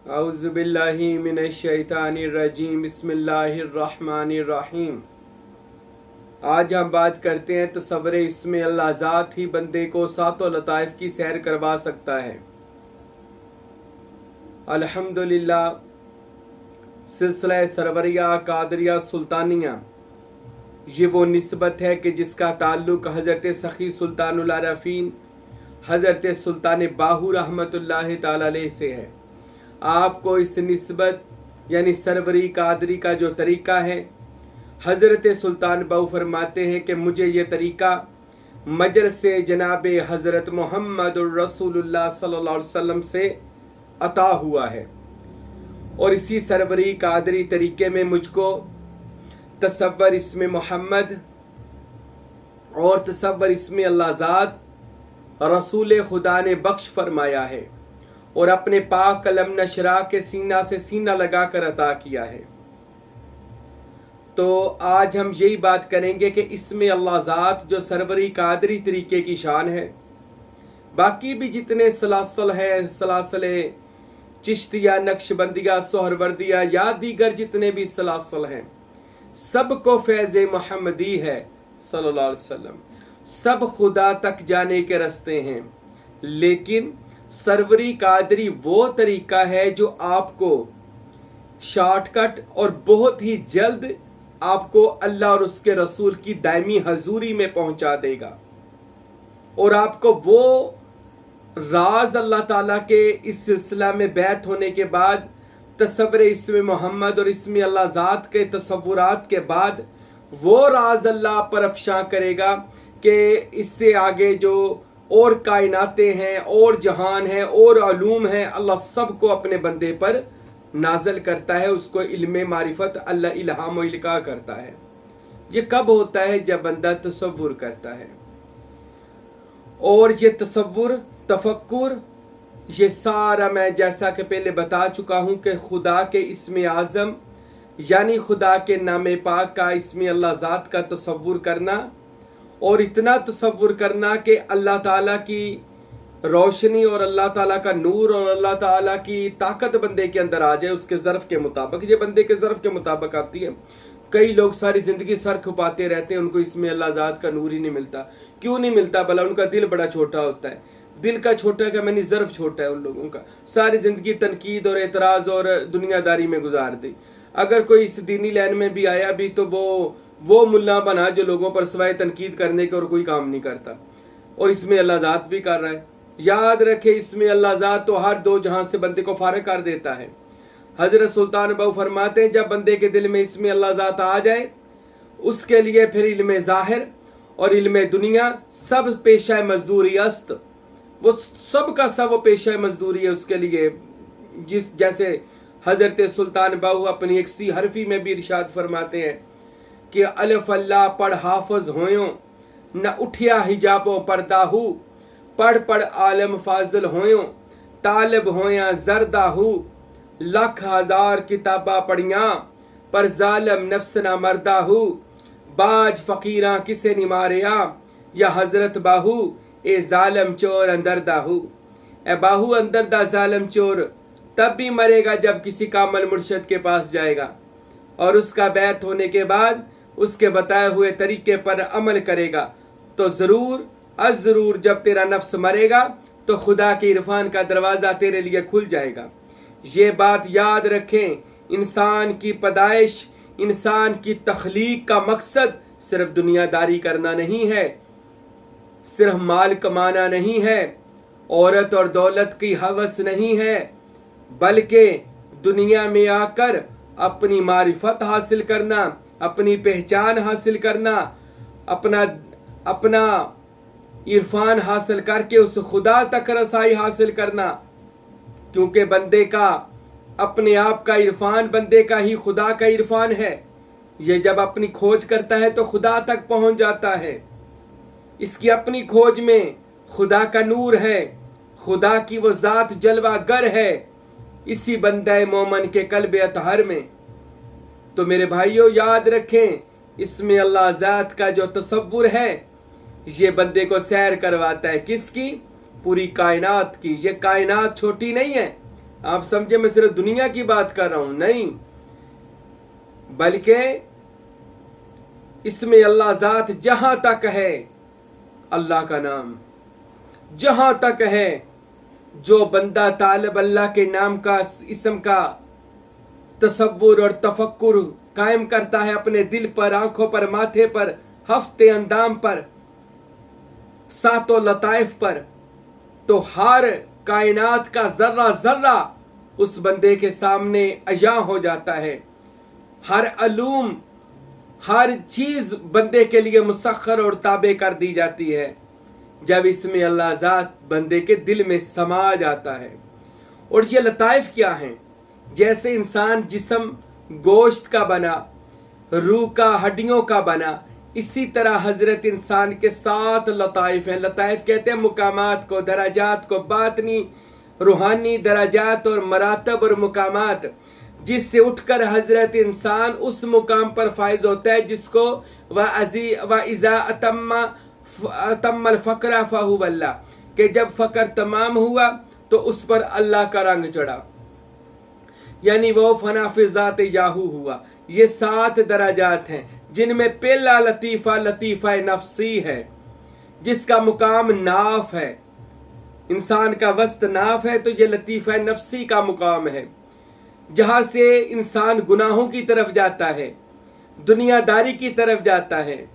औज़ु बिल्लाहि मिनश शैतानिर रजीम बिस्मिल्लाहिर्रहमानिर्रहीम। आज हम बात करते हैं तसव्वुर इस्म अल्लाह ज़ात ही बंदे को सातों लताइफ की सैर करवा सकता है। अल्हम्दुलिल्लाह, सिलसिला सरवरिया कादरिया सुल्तानिया ये वो निस्बत है कि जिसका ताल्लुक़ हज़रत सखी सुल्तानुल आरफ़ीन हज़रत सुल्तान बाहू रहमतुल्लाहि ताला अलैह से है। आपको इस निस्बत यानी सरवरी कादरी का जो तरीक़ा है, हज़रत सुल्तान बाहू फरमाते हैं कि मुझे ये तरीक़ा मजलिस से जनाब हज़रत मुहम्मदुर रसूलुल्लाह सल्लल्लाहु अलैहि वसल्लम से अता हुआ है। और इसी सरवरी कादरी तरीक़े में मुझको तसव्वुर इस्म मोहम्मद और तसव्वुर इस्म अल्लाह ज़ात रसूल खुदा ने बख्श फरमाया है और अपने पाक कलम नशरा के सीना से सीना लगाकर अता किया है। तो आज हम यही बात करेंगे कि इस्म अल्लाह ज़ात जो सरवरी कादरी तरीके की शान है, बाकी भी जितने सलासल हैं, सलासल चिश्तिया, नक्शबंदिया, सोहरवर्दिया या दीगर जितने भी सलासल हैं, सबको फैज़ मोहम्मदी है सल्लल्लाहु अलैहि वसल्लम। सब खुदा तक जाने के रास्ते हैं, लेकिन सरवरी कादरी वो तरीका है जो आपको शॉर्टकट और बहुत ही जल्द आपको अल्लाह और उसके रसूल की दायमी हजूरी में पहुंचा देगा और आपको वो राज अल्लाह ताला के इस सिलसिला में बैत होने के बाद, तसव्वुर इस्म मोहम्मद और इस्म अल्लाह ज़ात के तसव्वुरात के बाद वो राज अल्लाह पर अफशा करेगा कि इससे आगे जो और कायनातें हैं और जहान है और अलूम है, अल्लाह सब को अपने बंदे पर नाजल करता है, उसको इल्म मारिफत अल्लाह इल्हाम व इल्का करता है। ये कब होता है? जब बंदा तसव्वुर करता है। और ये तसव्वुर तफक्कुर ये सारा मैं जैसा कि पहले बता चुका हूँ कि खुदा के इस्म आज़म यानी खुदा के नाम पाक का, इस्म अल्लाह ज़ात का तसव्वुर करना और इतना तसव्वुर करना कि अल्लाह ताला की रोशनी और अल्लाह ताला का नूर और अल्लाह ताला की ताकत बंदे के अंदर आ जाए उसके ज़र्फ़ के मुताबिक। ये बंदे के ज़र्फ़ के मुताबिक आती है। कई लोग सारी ज़िंदगी सर खुपाते रहते हैं, उनको इसमें अल्लाह ज़ात का नूर ही नहीं मिलता। क्यों नहीं मिलता? भला उनका दिल बड़ा छोटा होता है। दिल का छोटा का मैंने ज़र्फ़ छोटा है उन लोगों का। सारी ज़िंदगी तनकीद और एतराज़ और दुनियादारी में गुजार दी। अगर कोई इस दीनी लाइन में भी आया भी तो वो मुल्ला बना जो लोगों पर सिवाय तनकीद करने के और कोई काम नहीं करता, और इसमें अल्लाह ज़ात भी कर रहा है। याद रखे, इसमें अल्लाह ज़ात तो हर दो जहां से बंदे को फारग कर देता है। हज़रत सुल्तान बाहू फरमाते हैं, जब बंदे के दिल में इसमें अल्लाह ज़ात आ जाए, उसके लिए फिर इल्म ज़ाहिर और इल्म दुनिया सब पेशा मजदूरी अस्त, वो सब का सब वो पेशा मजदूरी है उसके लिए। जैसे हज़रत सुल्तान बाहू अपनी एक सी हरफी में भी इरशाद फरमाते हैं कि अलिफ अल्लाह पढ़ हाफज होयों, न उठिया हिजाबों पर्दाहू, पढ़ पढ़ आलम फाजिल होयों, तालिब होया जरदाहू, लख हजार किताबा पढ़िया, पर जालिम नफ्स ना मरदाहू, बाज फकीरा किसे निमारिया, या हजरत बाहू ए जालिम चोर अंदरदाहू। ए बाहू अंदरदा जालिम चोर तब भी मरेगा जब किसी कामल मुर्शद के पास जाएगा और उसका बैत होने के बाद उसके बताए हुए तरीके पर अमल करेगा, तो ज़रूर ज़रूर जब तेरा नफ्स मरेगा तो खुदा के इरफान का दरवाज़ा तेरे लिए खुल जाएगा। ये बात याद रखें, इंसान की पैदाइश, इंसान की तख्लीक का मकसद सिर्फ दुनियादारी करना नहीं है, सिर्फ माल कमाना नहीं है, औरत और दौलत की हवस नहीं है, बल्कि दुनिया में आकर अपनी मारिफत हासिल करना, अपनी पहचान हासिल करना, अपना इरफान हासिल करके उस खुदा तक रसाई हासिल करना। क्योंकि बंदे का अपने आप का इरफान बंदे का ही खुदा का इरफान है। ये जब अपनी खोज करता है तो खुदा तक पहुंच जाता है। इसकी अपनी खोज में खुदा का नूर है, खुदा की वो ज़ात जलवा गर है इसी बंदे मोमन के कल्ब अतहर में। तो मेरे भाइयों याद रखें, इसमें अल्लाह ज़ात का जो तसव्वुर है ये बंदे को सैर करवाता है। किसकी? पूरी कायनात की। ये कायनात छोटी नहीं है, آپ سمجھے میں صرف دنیا کی بات کر رہا ہوں، نہیں، بلکہ اس میں اللہ ذات جہاں تک ہے اللہ کا نام، جہاں تک ہے جو بندہ طالب اللہ کے نام کا اسم کا تصور اور تفکر قائم کرتا ہے اپنے دل پر، آنکھوں پر، ماتھے پر، ہفتے اندام پر، ساتوں لطائف پر، تو ہر کائنات کا ذرہ ذرہ اس بندے کے سامنے عیاں ہو جاتا ہے، ہر علوم، ہر چیز بندے کے لیے مسخر اور تابع کر دی جاتی ہے جب اس میں اللہ ذات بندے کے دل میں سما جاتا ہے۔ اور یہ لطائف کیا ہیں؟ جیسے انسان جسم گوشت کا بنا، روح کا ہڈیوں کا بنا، اسی طرح حضرت انسان کے 7 لطائف ہیں۔ لطائف کہتے ہیں مقامات کو، درجات کو، باطنی روحانی درجات اور مراتب اور مقامات، جس سے اٹھ کر حضرت انسان اس مقام پر فائز ہوتا ہے جس کو وَإِذَا أَتَمَّ الْفَقْرَ فَهُوَ اللَّهُ، کہ جب فقر تمام ہوا تو اس پر اللہ کا رنگ چڑھا، یعنی وہ فنا فی ذات یاہو ہوا۔ یہ 7 درجات ہیں جن میں پہلا لطیفہ لطیفہ نفسی ہے، جس کا مقام ناف ہے، انسان کا وسط ناف ہے، تو یہ لطیفہ نفسی کا مقام ہے، جہاں سے انسان گناہوں کی طرف جاتا ہے، دنیا داری کی طرف جاتا ہے۔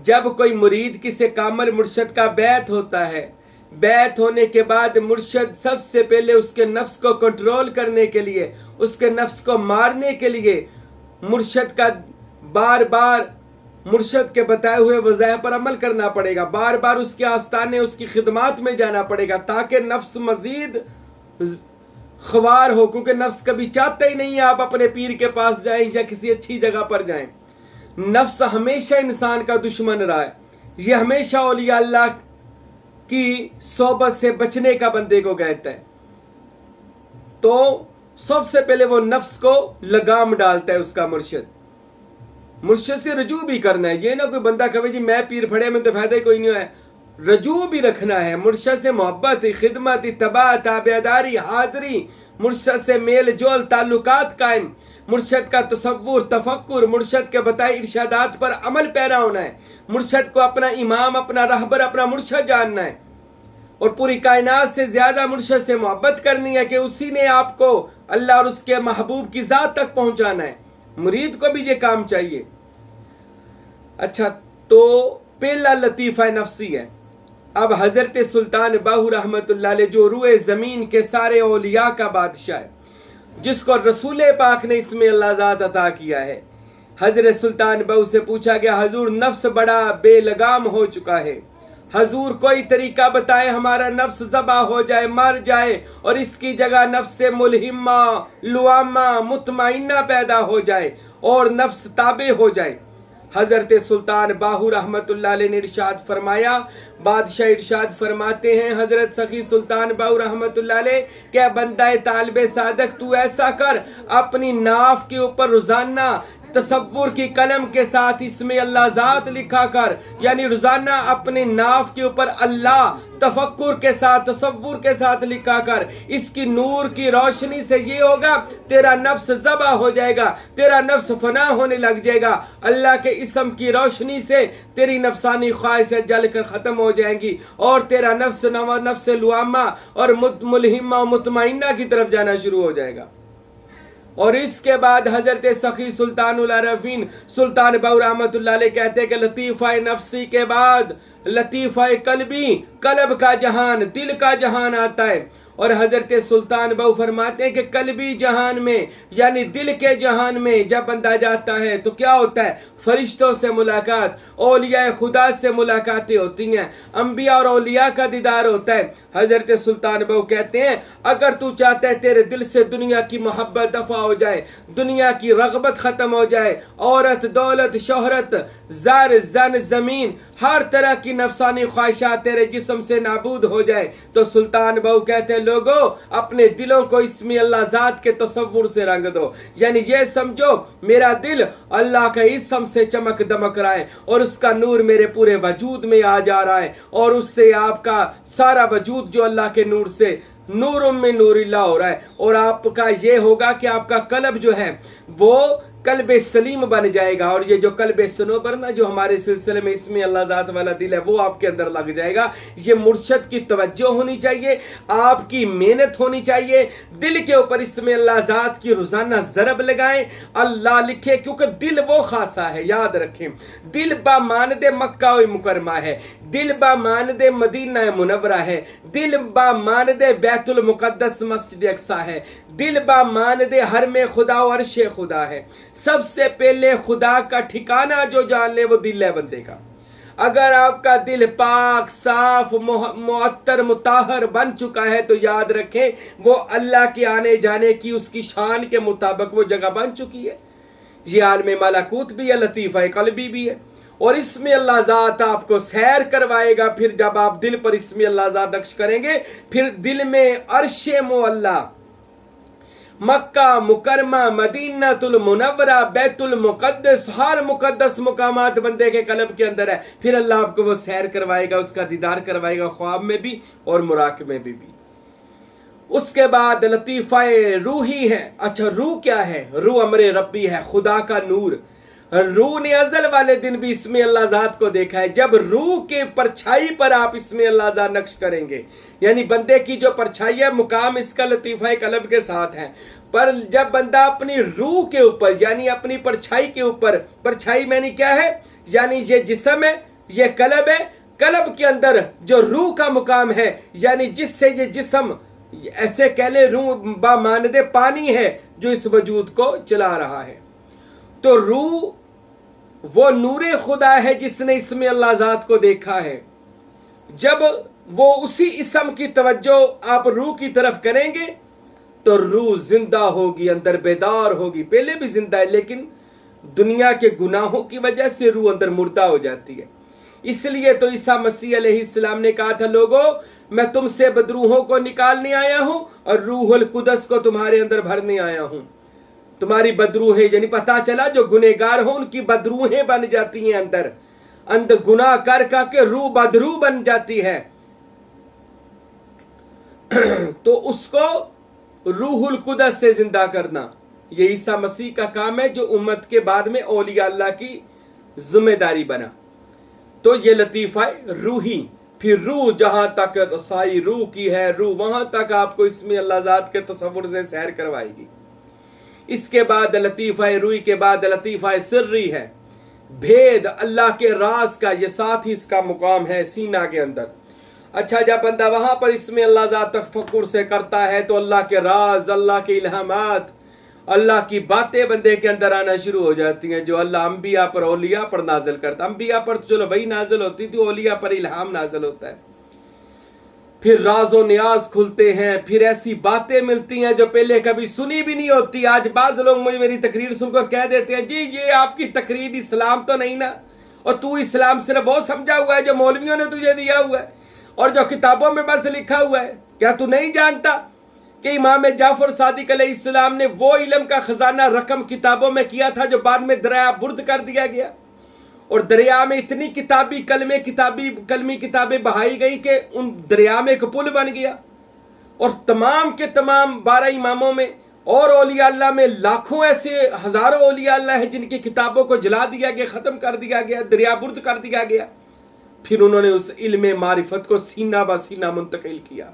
جب کوئی مرید کسی کامل مرشد کا بیعت ہوتا ہے، بیعت ہونے کے بعد مرشد سب سے پہلے اس کے نفس کو کنٹرول کرنے کے لیے، اس کے نفس کو مارنے کے لیے مرشد کا بار بار مرشد کے بتائے ہوئے وظائف پر عمل کرنا پڑے گا، بار بار اس کے آستانے، اس کی خدمات میں جانا پڑے گا، تاکہ نفس مزید خوار ہو، کیونکہ نفس کبھی چاہتا ہی نہیں ہے آپ اپنے پیر کے پاس جائیں یا کسی اچھی جگہ پر جائیں۔ نفس ہمیشہ انسان کا دشمن رہا ہے، یہ ہمیشہ اولیاء اللہ کی صحبت سے بچنے کا بندے کو کہتا ہے۔ تو سب سے پہلے وہ نفس کو لگام ڈالتا ہے اس کا مرشد سے رجوع بھی کرنا ہے، یہ نہ کوئی بندہ کہے جی میں پیر پھڑے میں تو فائدہ ہی کوئی نہیں ہے، رجوع بھی رکھنا ہے، مرشد سے محبت، خدمت، اتباع، تابعداری، حاضری، مرشد سے میل جول تعلقات قائم، مرشد کا تصور، تفکر، مرشد کے بتائے ارشادات پر عمل پیرا ہونا ہے، مرشد کو اپنا امام، اپنا رہبر، اپنا مرشد جاننا ہے، اور پوری کائنات سے زیادہ مرشد سے محبت کرنی ہے کہ اسی نے آپ کو اللہ اور اس کے محبوب کی ذات تک پہنچانا ہے۔ مرید کو بھی یہ کام چاہیے۔ اچھا، تو پہلا لطیفہ نفسی ہے۔ اب حضرت سلطان باہو رحمت اللہ علیہ جو روئے زمین کے سارے اولیاء کا بادشاہ ہے، جس کو رسول پاک نے اس میں اللہ ذات عطا کیا ہے، حضرت سلطان باہو سے پوچھا گیا حضور نفس بڑا بے لگام ہو چکا ہے، حضور کوئی طریقہ بتائیں ہمارا نفس ذبح ہو جائے، مر جائے، اور اس کی جگہ نفس ملہمہ، لوامہ، مطمئنہ پیدا ہو جائے اور نفس تابع ہو جائے۔ حضرت سلطان باہو رحمت اللہ علیہ نے ارشاد فرمایا، بادشاہ ارشاد فرماتے ہیں حضرت سخی سلطان باہو رحمت اللہ علیہ کہ بندہ طالب صادق تو ایسا کر، اپنی ناف کے اوپر روزانہ تصور کی قلم کے ساتھ اس میں اللہ ذات لکھا کر، یعنی روزانہ اپنے ناف کے اوپر اللہ تفکر کے ساتھ، تصور کے ساتھ لکھا کر، اس کی نور کی روشنی سے یہ ہوگا تیرا نفس ذبح ہو جائے گا، تیرا نفس فنا ہونے لگ جائے گا، اللہ کے اسم کی روشنی سے تیری نفسانی خواہشیں جل کر ختم ہو جائیں گی، اور تیرا نفس لوامہ اور ملہمہ و مطمئنہ کی طرف جانا شروع ہو جائے گا۔ اور اس کے بعد حضرت سخی سلطان العارفین سلطان باہو رحمت اللہ علیہ کہتے ہیں کہ لطیفہ نفسی کے بعد لطیفہ قلبی، قلب کا جہان، دل کا جہان آتا ہے، اور حضرت سلطان باہو فرماتے ہیں کہ قلبی جہان میں یعنی دل کے جہان میں جب بندہ جاتا ہے تو کیا ہوتا ہے؟ فرشتوں سے ملاقات، اولیاء خدا سے ملاقاتیں ہوتی ہیں، انبیاء اور اولیاء کا دیدار ہوتا ہے۔ حضرت سلطان باہو کہتے ہیں اگر تو چاہتا ہے تیرے دل سے دنیا کی محبت دفع ہو جائے، دنیا کی رغبت ختم ہو جائے، عورت، دولت، شہرت، زر، زن، زمین، ہر طرح کی نفسانی خواہشات تیرے جسم سے نابود ہو جائے، تو سلطان باہو کہتے ہیں لوگوں اپنے دلوں کو اسم اللہ ذات کے تصور سے رنگ دو، یعنی یہ سمجھو میرا دل اللہ کا اسم سے چمک دمک رہا ہے اور اس کا نور میرے پورے وجود میں آ جا رہا ہے، اور اس سے آپ کا سارا وجود جو اللہ کے نور سے नूर में नूरिल्लाह हो रहा है। और आपका ये होगा कि आपका कल्ब जो है वो कल्ब सलीम बन जाएगा। और ये जो कल्ब सनोबर ना जो हमारे सिलसिले में इसमें अल्लाह ज़ात वाला दिल है वो आपके अंदर लग जाएगा। ये मुर्शद की तवज्जो होनी चाहिए, आपकी मेहनत होनी चाहिए। दिल के ऊपर इसमें अल्लाह ज़ात की रोजाना ज़रब लगाएं, अल्लाह लिखे, क्योंकि दिल वो खासा है। याद रखें, दिल बा मानद मक्का व मुकरमा है, दिल बा मानद मदीना मुनव्वरा है, दिल बा मानद बैतुल मुकद्दस मस्जिद अक्सा है, दिल बा मानद हर में खुदा और अर्श खुदा है। सबसे पहले खुदा का ठिकाना जो जान ले वो दिल है बंदे का। अगर आपका दिल पाक साफ मुअत्तर मुताहर बन चुका है तो याद रखें वो अल्लाह के आने जाने की उसकी शान के मुताबिक वो जगह बन चुकी है। ये आलम मलाकूत भी है, लतीफ़ा क़ल्बी भी है। और इसमें अल्लाह ज़ात आपको सैर करवाएगा। फिर जब आप दिल पर इसमें अल्लाह ज़ात नक्श करेंगे, फिर दिल में अर्श मुअल्ला, मक्का मुकरमा, मदीनातुल मुनव्वरा, बैतुल मुकद्दस, हर मुकद्दस मुकामात बंदे के कल्ब के अंदर है। फिर अल्लाह आपको वो सैर करवाएगा, उसका दीदार करवाएगा, ख्वाब में भी और मुराक़बे में भी। उसके बाद लतीफ़ा रूही है। अच्छा, रूह क्या है? रूह अमरे रब्बी है, खुदा का नूर। रूह ने अज़ल वाले दिन भी इसमें अल्लाह ज़ात को देखा है। जब रूह के परछाई पर आप इसमें अल्लाह ज़ात नक्श करेंगे, यानी बंदे की जो परछाई है मुकाम इसका लतीफ़ा क़ल्ब के साथ है। पर जब बंदा अपनी रूह के ऊपर यानी अपनी परछाई के ऊपर, परछाई मैंने क्या है, यानी ये जिस्म है, ये कल्ब है, कल्ब के अंदर जो रूह का मुकाम है, यानी जिससे ये जिस्म ऐसे कह ले रूह बा मानदे पानी है जो इस वजूद को चला रहा है। तो रूह वो नूरे खुदा है जिसने इसमें अल्लाह ज़ात को देखा है। जब वो उसी इसम की तवज्जो आप रूह की तरफ करेंगे तो रूह जिंदा होगी, अंदर बेदार होगी। पहले भी जिंदा है लेकिन दुनिया के गुनाहों की वजह से रूह अंदर मुर्दा हो जाती है। इसलिए तो ईसा मसीह अलैहिस्सलाम ने कहा था, लोगों मैं तुमसे बदरूहों को निकालने आया हूं और रूहुल कुदस को तुम्हारे अंदर भरने आया हूं। तुम्हारी बदरूहें, यानी पता चला जो गुनहगार हो उनकी बदरूहें बन जाती हैं, अंदर अंदर गुनाह कर के रूह बदरू बन जाती है। तो उसको रूहुल कुदस से जिंदा करना ये ईसा मसीह का काम है, जो उम्मत के बाद में औलिया अल्लाह की जिम्मेदारी बना। तो ये लतीफ़ा रूही। फिर रूह जहां तक रसाई रूह की है, रूह वहां तक आपको इसमें अल्लाह ज़ात के तसव्वुर से सैर करवाएगी। इसके बाद लतीफ़ा रूही के बाद लतीफ़ा सिर्री है, भेद अल्लाह के राज का, ये साथ ही इसका मुकाम है सीना के अंदर। अच्छा, जब बंदा वहां पर इसमें अल्लाह ज़ात तफक्कुर से करता है तो अल्लाह के राज, अल्लाह के इल्हामात, अल्लाह की बातें बंदे के अंदर आना शुरू हो जाती हैं, जो अल्लाह अंबिया पर औलिया पर नाजिल करता। अंबिया पर तो चलो वही नाजिल होती थी, औलिया पर इल्हाम नाजिल होता है। फिर राज़ो न्याज खुलते हैं, फिर ऐसी बातें मिलती हैं जो पहले कभी सुनी भी नहीं होती। आज बाज लोग मुझे मेरी तकरीर सुनकर कह देते हैं, जी ये आपकी तकरीर इस्लाम तो नहीं ना, और तू इस्लाम सिर्फ वो समझा हुआ है जो मौलवियों ने तुझे दिया हुआ है और जो किताबों में बस लिखा हुआ है। क्या तू नहीं जानता कि इमाम जाफर सादिक अलैहिस्सलाम ने वो इल्म का खजाना रकम किताबों में किया था जो बाद में दरिया बुर्द कर दिया गया, और दरिया में इतनी कलमी किताबें बहाई गई कि उन दरिया में एक पुल बन गया। और तमाम के तमाम 12 इमामों में और औलिया अल्लाह में लाखों ऐसे हजारों औलिया अल्लाह है जिनकी किताबों को जला दिया गया, ख़त्म कर दिया गया, दरिया बुर्द कर दिया गया। फिर उन्होंने उस इल्म मारिफत को सीना ब सीना मुंतकिल किया।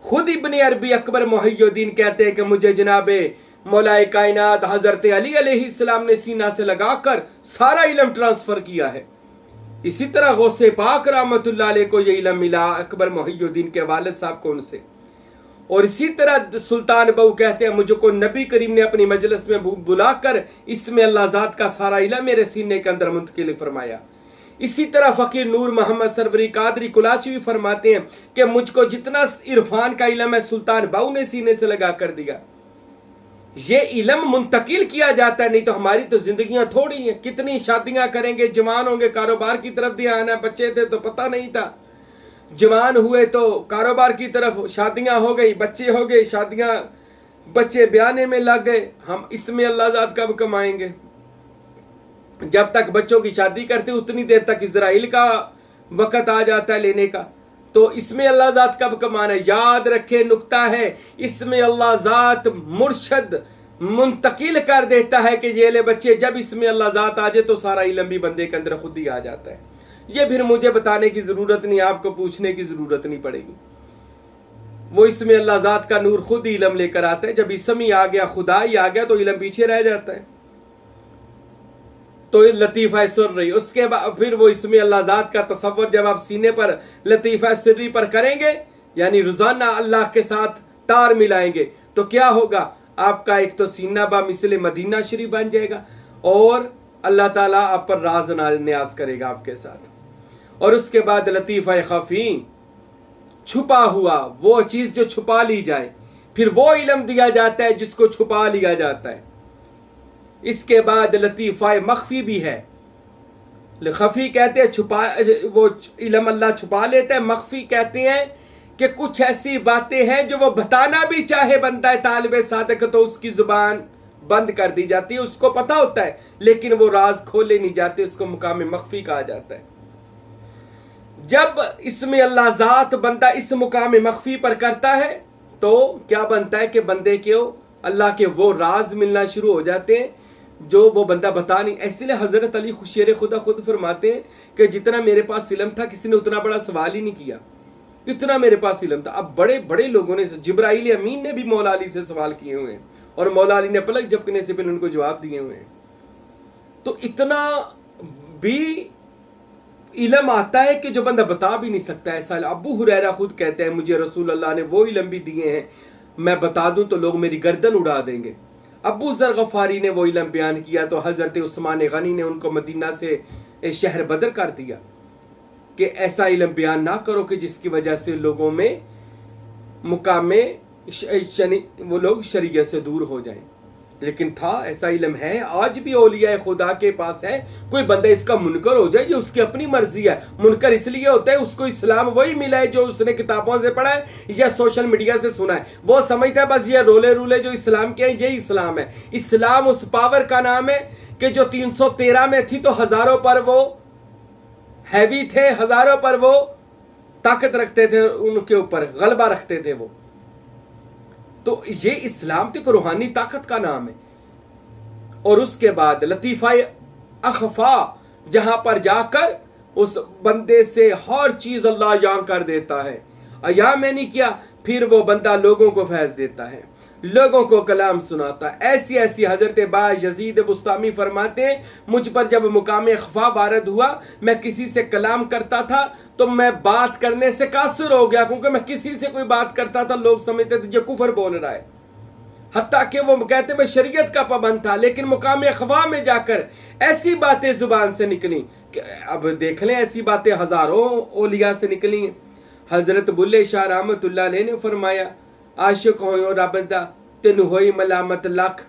खुद इब्ने अरबी अकबर मुहय्यिद्दीन कहते हैं कि मुझे जनाबे मौलाए कायनात हजरत अली अलैहिस्सलाम ने सीना से लगाकर सारा इल्म ट्रांसफर किया है। इसी तरह गौसे पाक रहमतुल्लाह अलैह को ये इल्म मिला, अकबर मुहय्यिद्दीन के वालिद साहब को उनसे। और इसी तरह सुल्तान बहू कहते हैं, मुझको नबी करीम ने अपनी मजलिस में बुलाकर इसमें अल्लाह ज़ात का सारा इल्म मेरे सीने के अंदर मुंतकिल फरमाया। इसी तरह फ़कीर नूर मोहम्मद सरवरी कादरी कुलाची भी फरमाते हैं कि मुझको जितना इरफान का इल्म है सुल्तान बहू ने सीने से लगा कर दिया। ये इल्म मुंतकिल किया जाता है, नहीं तो हमारी तो जिंदगियां थोड़ी हैं। कितनी शादियां करेंगे, जवान होंगे कारोबार की तरफ ध्यान है, बच्चे थे तो पता नहीं था, जवान हुए तो कारोबार की तरफ, शादियां हो गई, बच्चे हो गए, शादियां बच्चे ब्याने में लग गए। हम इसमें अल्लाह ज़ात कब कमाएंगे? जब तक बच्चों की शादी करते उतनी देर तक इजराइल का वक़्त आ जाता है लेने का। تو اس میں اللہ ذات کا کمان ہے. یاد رکھے نکتہ ہے، اس میں اللہ ذات مرشد منتقل کر دیتا ہے کہ یہ لے بچے، جب اس میں اللہ ذات آ جائے تو سارا علم بھی بندے کے اندر خود ہی آ جاتا ہے. یہ پھر مجھے بتانے کی ضرورت نہیں، آپ کو پوچھنے کی ضرورت نہیں پڑے گی. وہ اس میں اللہ ذات کا نور خود ہی علم لے کر آتا ہے. جب اسم ہی آ گیا، خدا ہی آ گیا، تو علم پیچھے رہ جاتا ہے. تو لطیفہ سری، اس کے بعد پھر وہ اس میں اللہ ذات کا تصور جب آپ سینے پر لطیفہ سری پر کریں گے، یعنی روزانہ اللہ کے ساتھ تار ملائیں گے، تو کیا ہوگا؟ آپ کا ایک تو سینہ با مثل مدینہ شریف بن جائے گا، اور اللہ تعالیٰ آپ پر راز نیاز کرے گا آپ کے ساتھ. اور اس کے بعد لطیفہ خفی، چھپا ہوا وہ چیز جو چھپا لی جائے، پھر وہ علم دیا جاتا ہے جس کو چھپا لیا جاتا ہے. اس کے بعد لطیفہ مخفی بھی ہے. خفی کہتے ہیں چھپا، وہ علم اللہ چھپا لیتا ہے. مخفی کہتے ہیں کہ کچھ ایسی باتیں ہیں جو وہ بتانا بھی چاہے بندہ طالب صادق تو اس کی زبان بند کر دی جاتی ہے، اس کو پتا ہوتا ہے لیکن وہ راز کھولے نہیں جاتے، اس کو مقام مخفی کہا جاتا ہے. جب اس میں اللہ ذات بندہ اس مقام مخفی پر کرتا ہے تو کیا بنتا ہے کہ بندے کے اللہ کے وہ راز ملنا شروع ہو جاتے ہیں جو وہ بندہ بتا نہیں. اسی لیے حضرت علی شیر خدا خود فرماتے ہیں کہ جتنا میرے پاس علم تھا کسی نے اتنا بڑا سوال ہی نہیں کیا، اتنا میرے پاس علم تھا. اب بڑے بڑے لوگوں نے، جبرائیل امین نے بھی مولا علی سے سوال کیے ہوئے ہیں، اور مولا علی نے پلک جھپکنے سے پہلے ان کو جواب دیے ہوئے ہیں. تو اتنا بھی علم آتا ہے کہ جو بندہ بتا بھی نہیں سکتا. ایسا ابو ہریرہ خود کہتے ہیں مجھے رسول اللہ نے وہ علم بھی دیے ہیں، میں بتا دوں تو لوگ میری گردن اڑا دیں گے. ابو ذر غفاری نے وہ علم بیان کیا تو حضرت عثمان غنی نے ان کو مدینہ سے شہر بدر کر دیا کہ ایسا علم بیان نہ کرو کہ جس کی وجہ سے لوگوں میں مقام وہ لوگ شریعت سے دور ہو جائیں. لیکن تھا ایسا علم ہے، آج بھی اولیاء خدا کے پاس ہے. کوئی بندہ اس کا منکر ہو جائے یہ اس کی اپنی مرضی ہے. منکر اس لیے ہوتا ہے اس کو اسلام وہی ملا ہے جو اس نے کتابوں سے پڑھا ہے یا سوشل میڈیا سے سنا ہے. وہ سمجھتا ہے بس یہ رولے جو اسلام کے ہیں یہی اسلام ہے. اسلام اس پاور کا نام ہے کہ جو 313 میں تھی تو ہزاروں پر وہ ہیوی تھے، ہزاروں پر وہ طاقت رکھتے تھے، ان کے اوپر غلبہ رکھتے تھے وہ. تو یہ اسلام تو روحانی طاقت کا نام ہے. اور اس کے بعد لطیفہ اخفا، جہاں پر جا کر اس بندے سے ہر چیز اللہ یاں کر دیتا ہے. یا میں نہیں کیا، پھر وہ بندہ لوگوں کو فیض دیتا ہے، لوگوں کو کلام سناتا ہے. ایسی ایسی حضرت با یزید بستامی فرماتے ہیں مجھ پر جب مقام اخفا وارد ہوا، میں کسی سے کلام کرتا تھا تو میں بات کرنے سے قاصر ہو گیا، کیونکہ میں کسی سے کوئی بات کرتا تھا لوگ سمجھتے تھے یہ کفر بول رہا ہے. حتیٰ کہ وہ کہتے میں شریعت کا پابند تھا، لیکن مقام اخفا میں جا کر ایسی باتیں زبان سے نکلی کہ اب دیکھ لیں ایسی باتیں ہزاروں اولیاء سے نکلی ہیں. حضرت بلے شاہ رحمت اللہ علیہ نے فرمایا عاشق ہوئے رب دا تین ہوئی ملامت لکھ.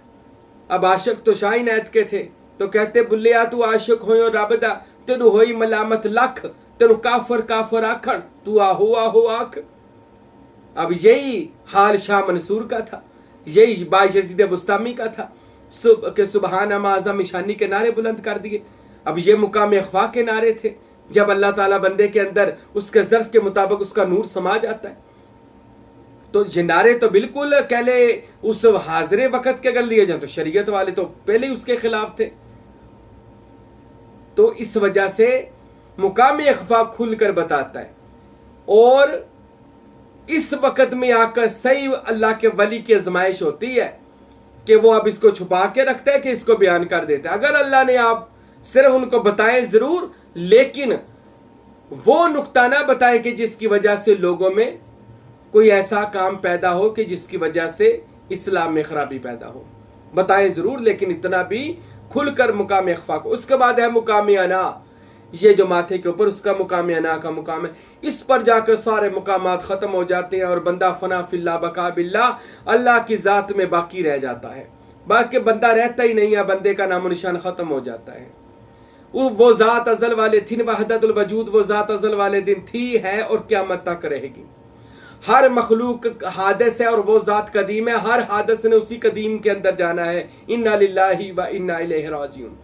اب عاشق تو شاہ عنایت کے تھے تو کہتے بلیا تو عاشق ہوئے رب دا تین ہوئی ملامت لکھ، تین کافر آکھن تو آہو آکھ. اب یہی حال شاہ منصور کا تھا، یہی با یزید بستامی کا تھا کہ سبحان اعظم شانی کے نعرے بلند کر دیے. اب یہ مقام اخفا کے نعرے تھے. جب اللہ تعالیٰ بندے کے اندر اس کے ظرف کے مطابق اس کا نور سما جاتا ہے تو یہ نعرے تو بالکل کہہ لے اس حاضر وقت کے اگر لیے جائیں تو شریعت والے تو پہلے ہی اس کے خلاف تھے. تو اس وجہ سے مقام اخفا کھل کر بتاتا ہے. اور اس وقت میں آ کر صحیح اللہ کے ولی کی آزمائش ہوتی ہے کہ وہ اب اس کو چھپا کے رکھتا ہے کہ اس کو بیان کر دیتا ہے. اگر اللہ نے آپ صرف ان کو بتائیں ضرور، لیکن وہ نقطہ نہ بتائیں کہ جس کی وجہ سے لوگوں میں کوئی ایسا کام پیدا ہو کہ جس کی وجہ سے اسلام میں خرابی پیدا ہو. بتائیں ضرور لیکن اتنا بھی کھل کر مقام اخفا کو. اس کے بعد ہے مقام انا، یہ جو ماتھے کے اوپر اس کا مقام انا کا مقام ہے. اس پر جا کر سارے مقامات ختم ہو جاتے ہیں اور بندہ فنا فی اللہ بقا باللہ، اللہ کی ذات میں باقی رہ جاتا ہے. باقی بندہ رہتا ہی نہیں ہے، بندے کا نام و نشان ختم ہو جاتا ہے. وہ ذات ازل والے تھی، وحدت الوجود، وہ ذات ازل والے دن تھی ہے اور قیامت تک رہے گی. ہر مخلوق حادث ہے اور وہ ذات قدیم ہے. ہر حادث نے اسی قدیم کے اندر جانا ہے. انا للہ و انا الیہ راجعون.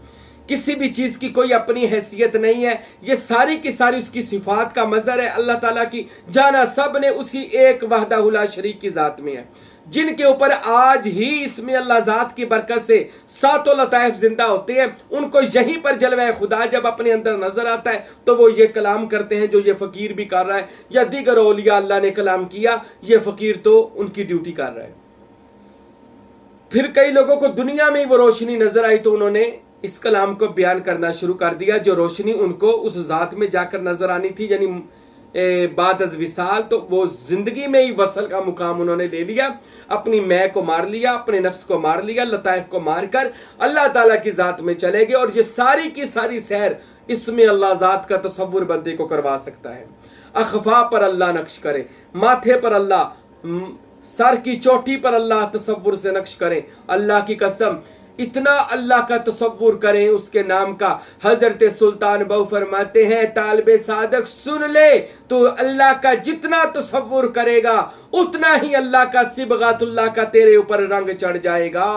किसी भी चीज़ की कोई अपनी हैसियत नहीं है, ये सारी की सारी उसकी सिफात का मज़हर है। अल्लाह ताला की जाना सब ने उसी एक वहदहू ला शरीक की ज़ात में है, जिनके ऊपर आज ही इसमें अल्लाह ज़ात की बरकत से सातों लताइफ जिंदा होते हैं। उनको यहीं पर जलवा खुदा जब अपने अंदर नजर आता है तो वो ये कलाम करते हैं जो ये फ़कीर भी कर रहा है या दीगर औलिया अल्लाह ने कलाम किया, ये फ़कीर तो उनकी ड्यूटी कर रहा है। फिर कई लोगों को दुनिया में वो रोशनी नजर आई तो उन्होंने इस कलाम को बयान करना शुरू कर दिया, जो रोशनी उनको उस ज़ात में जाकर नजर आनी थी, यानी बाद अज़ विसाल। तो वो जिंदगी में ही वसल का मुकाम उन्होंने ले लिया, अपनी मैं को मार लिया, अपने नफ्स को मार लिया, लताइफ को मार कर अल्लाह ताला की ज़ात में चले गए। और ये सारी की सारी सैर इसमें अल्लाह ज़ात का तसव्वुर बंदे को करवा सकता है। अखफा पर अल्लाह नक्श करे, माथे पर अल्लाह, सर की चोटी पर अल्लाह तसव्वुर से नक्श करे। अल्लाह की कसम इतना अल्लाह का तसव्वुर करें उसके नाम का। हजरत सुल्तान बहु फरमाते हैं, तालिबे सादक सुन ले, तो अल्लाह का जितना तसव्वुर करेगा उतना ही अल्लाह का सिबगातुल्लाह का तेरे ऊपर रंग चढ़ जाएगा।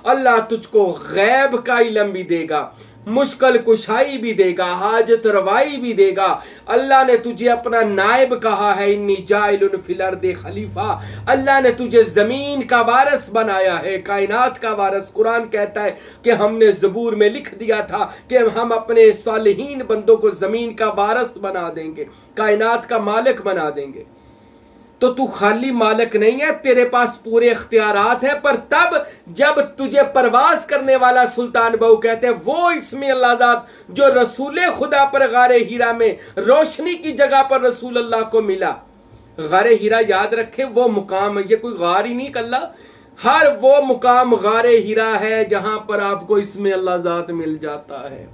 अल्लाह तुझको गैब का इल्म भी देगा, मुश्किल कुशाई भी देगा, हाजत रवाई भी देगा। अल्लाह ने तुझे अपना नायब कहा है, इन्नी जाइलुन फिल अर्दि खलीफा। अल्लाह ने तुझे जमीन का वारिस बनाया है, कायनात का वारिस। कुरान कहता है कि हमने ज़बूर में लिख दिया था कि हम अपने सालिहीन बंदों को जमीन का वारिस बना देंगे, कायनात का मालिक बना देंगे। तो तू खाली मालिक नहीं है, तेरे पास पूरे इख्तियारात है। पर तब जब तुझे परवाज करने वाला सुल्तान बहु कहते हैं, वो इसमें अल्लाह ज़ात जो रसूल खुदा पर गारे हीरा में रोशनी की जगह पर रसूल अल्लाह को मिला। गारे हीरा याद रखे वो मुकाम, ये कोई गार ही नहीं कल्ला, हर वो मुकाम गारे हीरा है जहां पर आपको इसमें अल्लाह ज़ात मिल जाता है।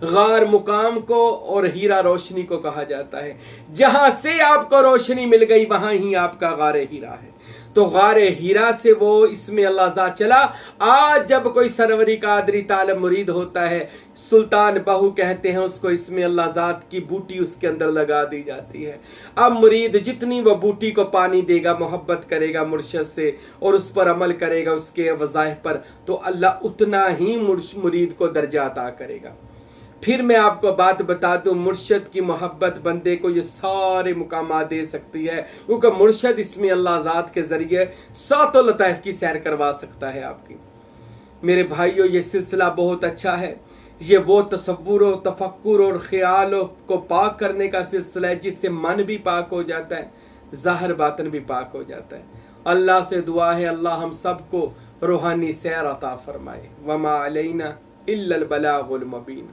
गार मुकाम को और हीरा रोशनी को कहा जाता है। जहां से आपको रोशनी मिल गई वहां ही आपका गारे हीरा है। तो गारे हीरा से वो इसमें अल्लाह ज़ात चला। आज जब कोई सरवरी कादरी तालब मुरीद होता है, सुल्तान बहु कहते हैं उसको, इसमें अल्लाह ज़ात की बूटी उसके अंदर लगा दी जाती है। अब मुरीद जितनी वो बूटी को पानी देगा, मोहब्बत करेगा मुर्शद से और उस पर अमल करेगा उसके वज़ाइफ पर, तो अल्लाह उतना ही मुरीद को दर्जा अता करेगा। फिर मैं आपको बात बता दूं, मुर्शद की मोहब्बत बंदे को ये सारे मुकामात दे सकती है, क्योंकि मुर्शद इसमें अल्लाह ज़ात के ज़रिए सातों लताइफ की सैर करवा सकता है आपकी। मेरे भाइयों, ये सिलसिला बहुत अच्छा है। ये वो तसव्वुर और तफक्कुर और ख्यालों को पाक करने का सिलसिला है जिससे मन भी पाक हो जाता है, ज़ाहिर बातन भी पाक हो जाता है। अल्लाह से दुआ है अल्लाह हम सबको रूहानी सैर अता फरमाए। वमा अलैना इल्लल बलागुल मुबीन।